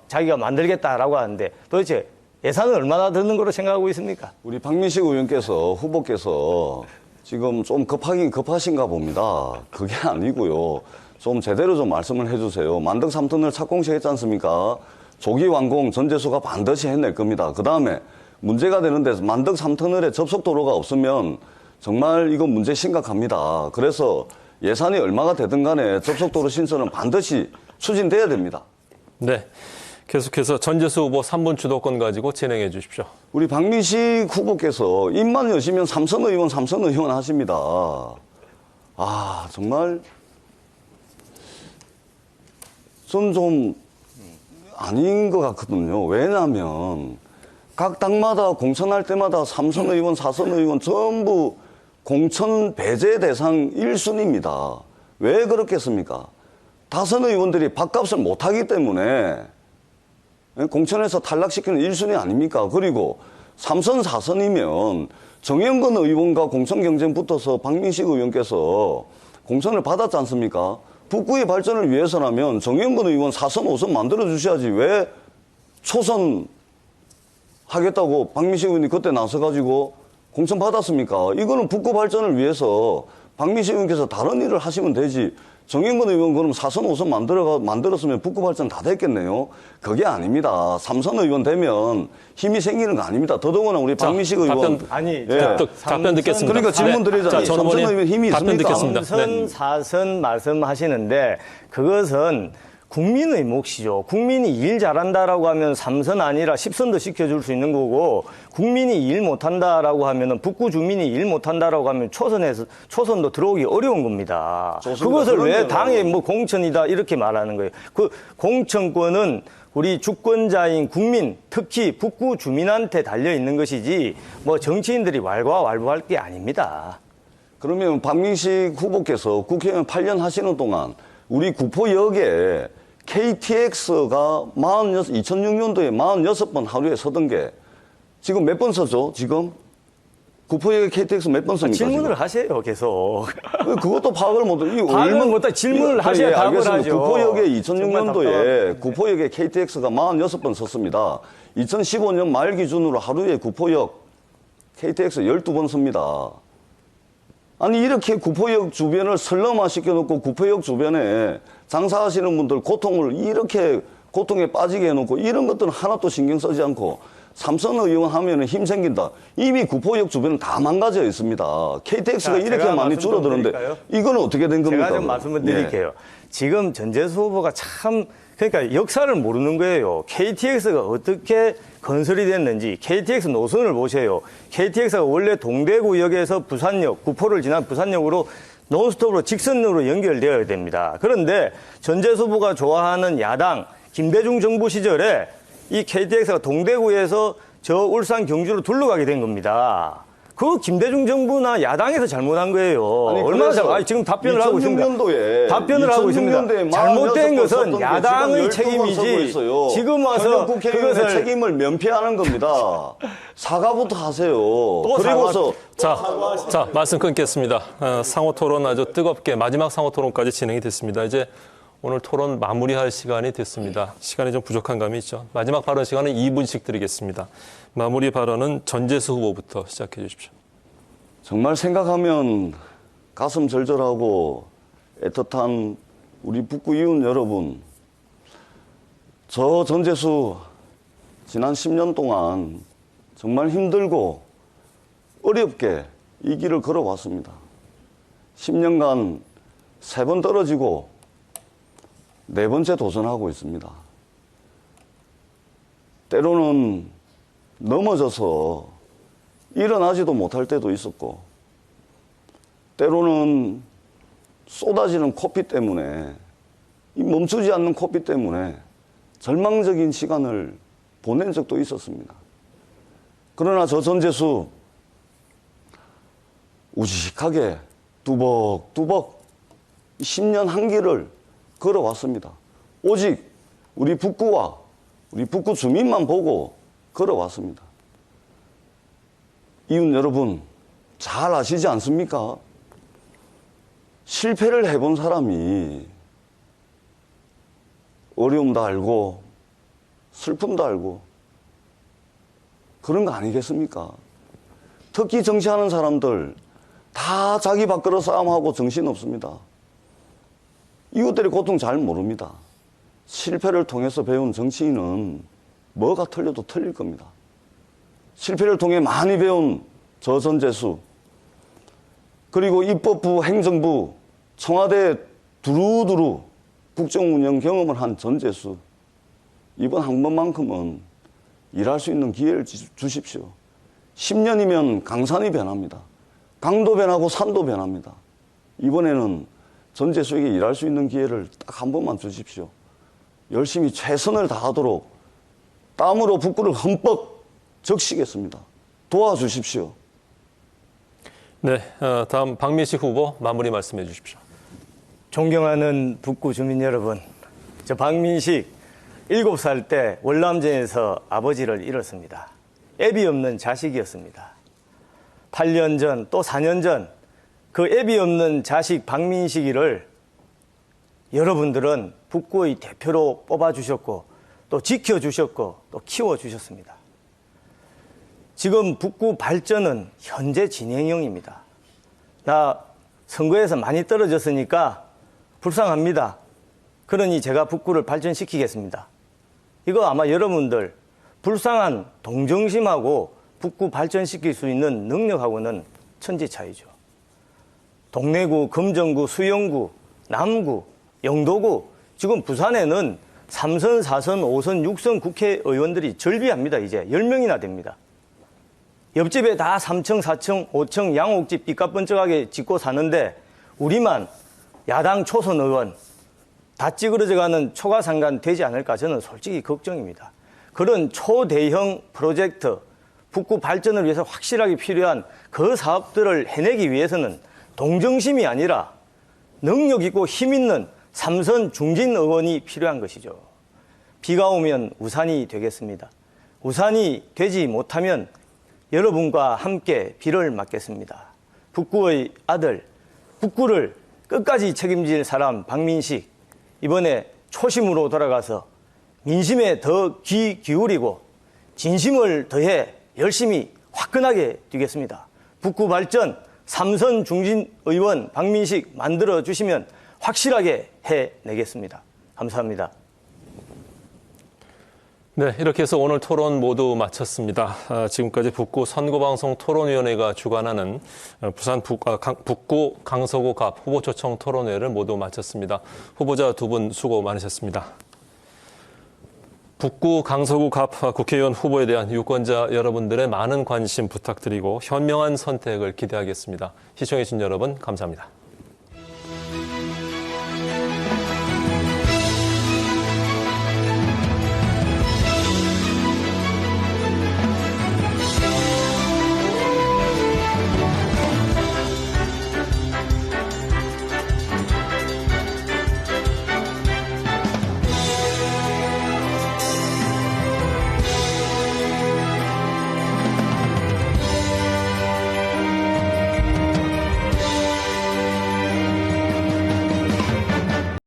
자기가 만들겠다라고 하는데 도대체 예산은 얼마나 드는 거로 생각하고 있습니까? 우리 박민식 후보께서 지금 좀 급하신가 봅니다. 그게 아니고요. 좀 제대로 좀 말씀을 해주세요. 만덕 3터널 착공식 했지 않습니까? 조기 완공 전재수가 반드시 해낼 겁니다. 그 다음에 문제가 되는데 만덕 3터널에 접속도로가 없으면 정말 이건 문제 심각합니다. 그래서 예산이 얼마가 되든 간에 접속도로 신설은 반드시 추진돼야 됩니다. 네. 계속해서 전재수 후보 3분 주도권 가지고 진행해 주십시오. 우리 박민식 후보께서 입만 여시면 삼선 의원 하십니다. 아, 정말 좀 아닌 것 같거든요. 왜냐하면 각 당마다 공천할 때마다 3선 의원, 4선 의원 전부 공천 배제 대상 1순위입니다. 왜 그렇겠습니까? 다선 의원들이 밥값을 못하기 때문에 공천에서 탈락시키는 1순위 아닙니까? 그리고 3선, 4선이면 정영근 의원과 공천 경쟁 붙어서 박민식 의원께서 공천을 받았지 않습니까? 북구의 발전을 위해서라면 정영근 의원 4선, 5선 만들어주셔야지 왜 초선 하겠다고 박민식 의원이 그때 나서가지고 공천 받았습니까? 이거는 북구 발전을 위해서 박민식 의원께서 다른 일을 하시면 되지. 정영근 의원 그럼 4선, 5선 만들었으면 북구 발전 다 됐겠네요. 그게 아닙니다. 3선 의원 되면 힘이 생기는 거 아닙니다. 더더구나 우리 박민식 의원. 답변 듣겠습니다. 그러니까 질문 드리잖아요. 3선 의원 힘이 답변 있습니까? 듣겠습니다. 3선, 4선 말씀하시는데 그것은 국민의 몫이죠. 국민이 일 잘한다라고 하면 3선 아니라 10선도 시켜줄 수 있는 거고 국민이 일 못한다라고 하면은 북구 주민이 일 못한다라고 하면 초선도 들어오기 어려운 겁니다. 좋습니다. 그것을 왜 그러면 당의 뭐 공천이다 이렇게 말하는 거예요. 그 공천권은 우리 주권자인 국민, 특히 북구 주민한테 달려 있는 것이지 뭐 정치인들이 왈가왈부할 게 아닙니다. 그러면 박민식 후보께서 국회의원 8년 하시는 동안 우리 구포역에 KTX가 2006년도에 46번 하루에 서던 게 지금 몇 번 서죠? 지금? 구포역에 KTX 몇 번 섭니까? 질문을 지금? 하세요, 계속. 그것도 파악을 못해. 파악을 못해. 질문을 하셔야 답을 알겠습니다. 하죠. 구포역에 정말 2006년도에 구포역에 KTX가 46번 섰습니다. 2015년 말 기준으로 하루에 구포역 KTX 12번 섭니다. 아니 이렇게 구포역 주변을 설렁화 시켜놓고 구포역 주변에 장사하시는 분들 고통을 이렇게 고통에 빠지게 해놓고 이런 것들은 하나도 신경 쓰지 않고 삼선 의원 하면은 힘 생긴다. 이미 구포역 주변은 다 망가져 있습니다. KTX가 자, 이렇게 제가 많이 말씀 좀 줄어드는데 드릴까요? 이거는 어떻게 된 겁니까? 제가 좀 말씀을 예. 드릴게요. 지금 전재수 후보가 참 그러니까 역사를 모르는 거예요. KTX가 어떻게 건설이 됐는지 KTX 노선을 보세요. KTX가 원래 동대구역에서 부산역, 구포를 지난 부산역으로 논스톱으로 직선으로 연결되어야 됩니다. 그런데 전재수 후보가 좋아하는 야당 김대중 정부 시절에 이 KTX가 동대구에서 저 울산 경주로 둘러가게 된 겁니다. 그 김대중 정부나 야당에서 잘못한 거예요. 아니, 얼마나 그래서 아니, 지금 답변을 하고 있습니다. 2006년도에 답변을 하고 있습니다. 잘못된 것은 야당의 책임이지. 지금 와서 국회의원의 그것을 책임을 면피하는 겁니다. 사과부터 하세요. 그리고서 자, 말씀 끊겠습니다. 상호 토론 아주 뜨겁게 마지막 상호 토론까지 진행이 됐습니다. 이제 오늘 토론 마무리할 시간이 됐습니다. 시간이 좀 부족한 감이 있죠. 마지막 발언 시간은 2분씩 드리겠습니다. 마무리 발언은 전재수 후보부터 시작해 주십시오. 정말 생각하면 가슴 절절하고 애틋한 우리 북구 이웃 여러분, 저 전재수 지난 10년 동안 정말 힘들고 어렵게 이 길을 걸어왔습니다. 10년간 3번 떨어지고 4번째 도전하고 있습니다. 때로는 넘어져서 일어나지도 못할 때도 있었고, 때로는 쏟아지는 코피 때문에, 이 멈추지 않는 코피 때문에 절망적인 시간을 보낸 적도 있었습니다. 그러나 저 전재수 우직하게 두벅두벅 10년 한 길을 걸어왔습니다. 오직 우리 북구와 우리 북구 주민만 보고 걸어왔습니다. 이웃 여러분, 잘 아시지 않습니까? 실패를 해본 사람이 어려움도 알고 슬픔도 알고 그런 거 아니겠습니까? 특히 정치하는 사람들 다 자기 밖으로 싸움하고 정신없습니다. 이웃들의 고통 잘 모릅니다. 실패를 통해서 배운 정치인은 뭐가 틀려도 틀릴 겁니다. 실패를 통해 많이 배운 저 전재수, 그리고 입법부, 행정부, 청와대 두루두루 국정운영 경험을 한 전재수, 이번 한 번만큼은 일할 수 있는 기회를 주십시오. 10년이면 강산이 변합니다. 강도 변하고 산도 변합니다. 이번에는 전재수에게 일할 수 있는 기회를 딱 한 번만 주십시오. 열심히 최선을 다하도록 땀으로 북구를 흠뻑 적시겠습니다. 도와주십시오. 네, 다음 박민식 후보 마무리 말씀해 주십시오. 존경하는 북구 주민 여러분, 저 박민식 7살 때 월남전에서 아버지를 잃었습니다. 애비 없는 자식이었습니다. 8년 전 또 4년 전 그 애비 없는 자식 박민식이를 여러분들은 북구의 대표로 뽑아주셨고 또 지켜주셨고 또 키워주셨습니다. 지금 북구 발전은 현재 진행형입니다. 나 선거에서 많이 떨어졌으니까 불쌍합니다. 그러니 제가 북구를 발전시키겠습니다. 이거 아마 여러분들 불쌍한 동정심하고 북구 발전시킬 수 있는 능력하고는 천지 차이죠. 동래구, 금정구, 수영구, 남구, 영도구, 지금 부산에는 3선, 4선, 5선, 6선 국회의원들이 절비합니다. 이제 10명이나 됩니다. 옆집에 다 3층, 4층, 5층 양옥집 삐까뻔쩍하게 짓고 사는데 우리만 야당 초선 의원 다 찌그러져가는 초과상관 되지 않을까 저는 솔직히 걱정입니다. 그런 초대형 프로젝트, 북구 발전을 위해서 확실하게 필요한 그 사업들을 해내기 위해서는 동정심이 아니라 능력 있고 힘 있는 3선 중진 의원이 필요한 것이죠. 비가 오면 우산이 되겠습니다. 우산이 되지 못하면 여러분과 함께 비를 맞겠습니다. 북구의 아들, 북구를 끝까지 책임질 사람 박민식, 이번에 초심으로 돌아가서 민심에 더 귀 기울이고 진심을 더해 열심히 화끈하게 뛰겠습니다. 북구 발전 3선 중진 의원 박민식 만들어 주시면 확실하게 해내겠습니다. 감사합니다. 네, 이렇게 해서 오늘 토론 모두 마쳤습니다. 지금까지 북구 선거방송 토론위원회가 주관하는 부산 북구 강서구 갑 후보초청 토론회를 모두 마쳤습니다. 후보자 두 분 수고 많으셨습니다. 북구 강서구 갑 국회의원 후보에 대한 유권자 여러분들의 많은 관심 부탁드리고 현명한 선택을 기대하겠습니다. 시청해주신 여러분 감사합니다.